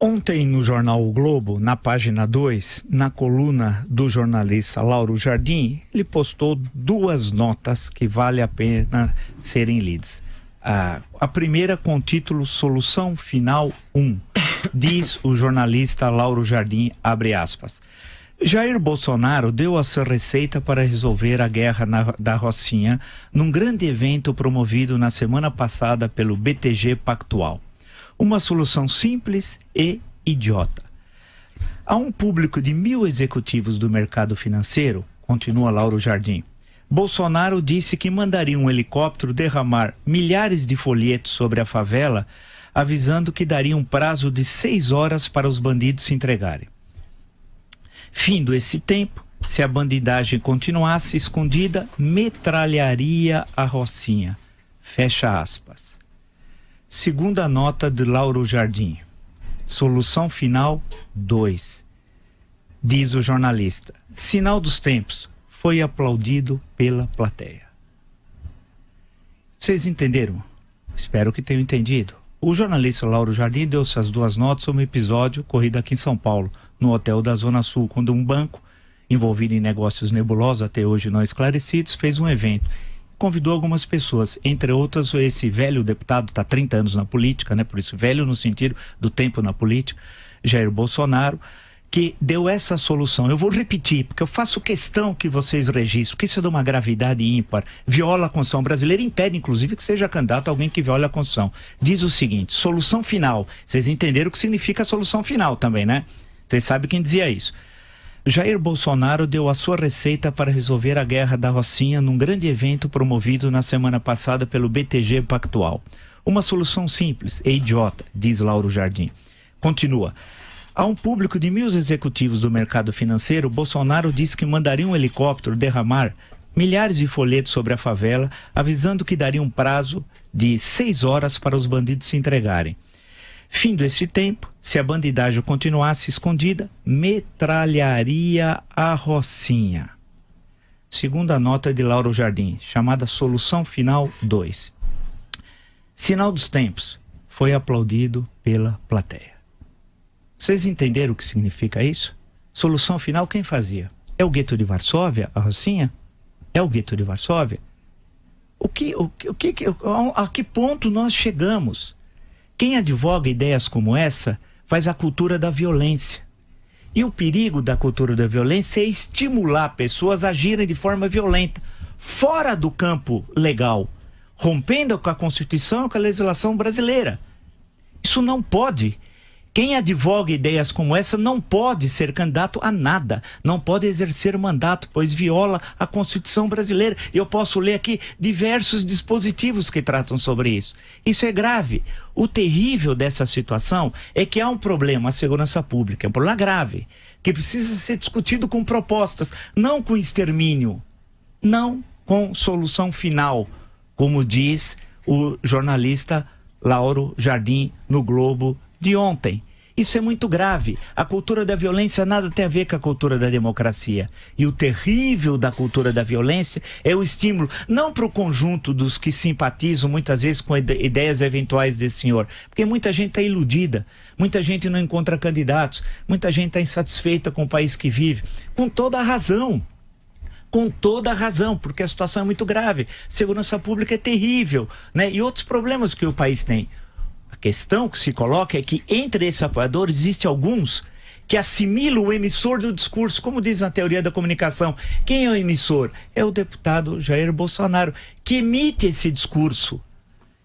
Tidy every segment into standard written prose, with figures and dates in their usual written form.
Ontem, no jornal O Globo, na página 2, na coluna do jornalista Lauro Jardim, ele postou duas notas que vale a pena serem lidas. A primeira com o título Solução Final 1. Diz o jornalista Lauro Jardim, abre aspas. Jair Bolsonaro deu a sua receita para resolver a guerra da Rocinha num grande evento promovido na semana passada pelo BTG Pactual. Uma solução simples e idiota. A um público de 1.000 executivos do mercado financeiro, continua Lauro Jardim, Bolsonaro disse que mandaria um helicóptero derramar milhares de folhetos sobre a favela, avisando que daria um prazo de 6 horas para os bandidos se entregarem. Findo esse tempo, se a bandidagem continuasse escondida, metralharia a Rocinha. Fecha aspas. Segunda nota de Lauro Jardim. Solução final 2. Diz o jornalista. Sinal dos tempos. Foi aplaudido pela plateia. Vocês entenderam? Espero que tenham entendido. O jornalista Lauro Jardim deu essas duas notas sobre um episódio ocorrido aqui em São Paulo, no hotel da Zona Sul, quando um banco, envolvido em negócios nebulosos, até hoje não esclarecidos, fez um evento. Convidou algumas pessoas, entre outras esse velho deputado, está 30 anos na política, né? Por isso velho no sentido do tempo na política, Jair Bolsonaro, que deu essa solução. Eu vou repetir, porque eu faço questão que vocês registrem, porque isso é de uma gravidade ímpar, viola a Constituição brasileira, impede inclusive que seja candidato alguém que viola a Constituição. Diz o seguinte, solução final. Vocês entenderam o que significa solução final também, né? Vocês sabem quem dizia isso. Jair Bolsonaro deu a sua receita para resolver a guerra da Rocinha num grande evento promovido na semana passada pelo BTG Pactual. Uma solução simples e idiota, diz Lauro Jardim. Continua. A um público de 1.000 executivos do mercado financeiro, Bolsonaro disse que mandaria um helicóptero derramar milhares de folhetos sobre a favela, avisando que daria um prazo de 6 horas para os bandidos se entregarem. Findo esse tempo, se a bandidagem continuasse escondida, metralharia a Rocinha. Segunda nota de Lauro Jardim, chamada Solução Final 2. Sinal dos tempos, foi aplaudido pela plateia. Vocês entenderam o que significa isso? Solução final, quem fazia? É o gueto de Varsóvia, a Rocinha? É o gueto de Varsóvia? A que ponto nós chegamos? Quem advoga ideias como essa faz a cultura da violência. E o perigo da cultura da violência é estimular pessoas a agirem de forma violenta, fora do campo legal, rompendo com a Constituição e com a legislação brasileira. Isso não pode. Quem advoga ideias como essa não pode ser candidato a nada, não pode exercer mandato, pois viola a Constituição brasileira. Eu posso ler aqui diversos dispositivos que tratam sobre isso. Isso é grave. O terrível dessa situação é que há um problema à segurança pública, é um problema grave, que precisa ser discutido com propostas, não com extermínio, não com solução final, como diz o jornalista Lauro Jardim no Globo de ontem. Isso é muito grave. A cultura da violência nada tem a ver com a cultura da democracia. E o terrível da cultura da violência é o estímulo, não para o conjunto dos que simpatizam muitas vezes com ideias eventuais desse senhor, porque muita gente está iludida, muita gente não encontra candidatos, muita gente está insatisfeita com o país que vive, com toda a razão. Com toda a razão, porque a situação é muito grave. Segurança pública é terrível, né? E outros problemas que o país tem. A questão que se coloca é que entre esses apoiadores existem alguns que assimilam o emissor do discurso, como diz na teoria da comunicação. Quem é o emissor? É o deputado Jair Bolsonaro, que emite esse discurso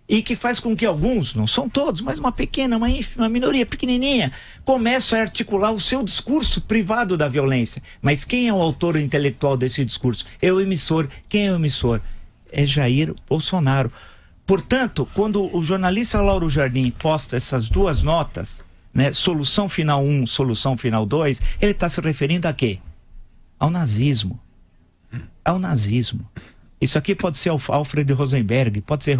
e que faz com que alguns, não são todos, mas uma pequena, uma minoria pequenininha, começam a articular o seu discurso privado da violência. Mas quem é o autor intelectual desse discurso? É o emissor. Quem é o emissor? É Jair Bolsonaro. Portanto, quando o jornalista Lauro Jardim posta essas duas notas, né, solução final 1, solução final 2, ele está se referindo a quê? Ao nazismo. Ao nazismo. Isso aqui pode ser Alfred Rosenberg, pode ser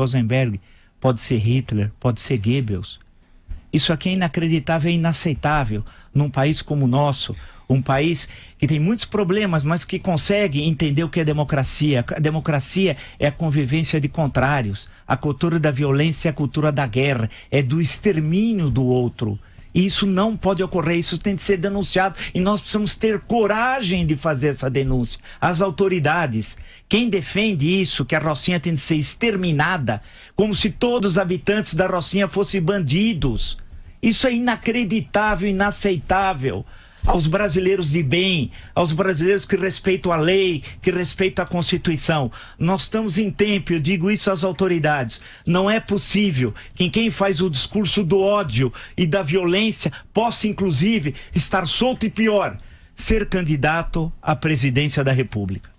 Hitler, pode ser Goebbels. Isso aqui é inacreditável, é inaceitável num país como o nosso, um país que tem muitos problemas, mas que consegue entender o que é democracia. A democracia é a convivência de contrários. A cultura da violência é a cultura da guerra, é do extermínio do outro. E isso não pode ocorrer, isso tem que ser denunciado. E nós precisamos ter coragem de fazer essa denúncia. As autoridades, quem defende isso, que a Rocinha tem que ser exterminada, como se todos os habitantes da Rocinha fossem bandidos. Isso é inacreditável, inaceitável. Aos brasileiros de bem, aos brasileiros que respeitam a lei, que respeitam a Constituição. Nós estamos em tempo, eu digo isso às autoridades. Não é possível que quem faz o discurso do ódio e da violência possa, inclusive, estar solto e pior, ser candidato à presidência da República.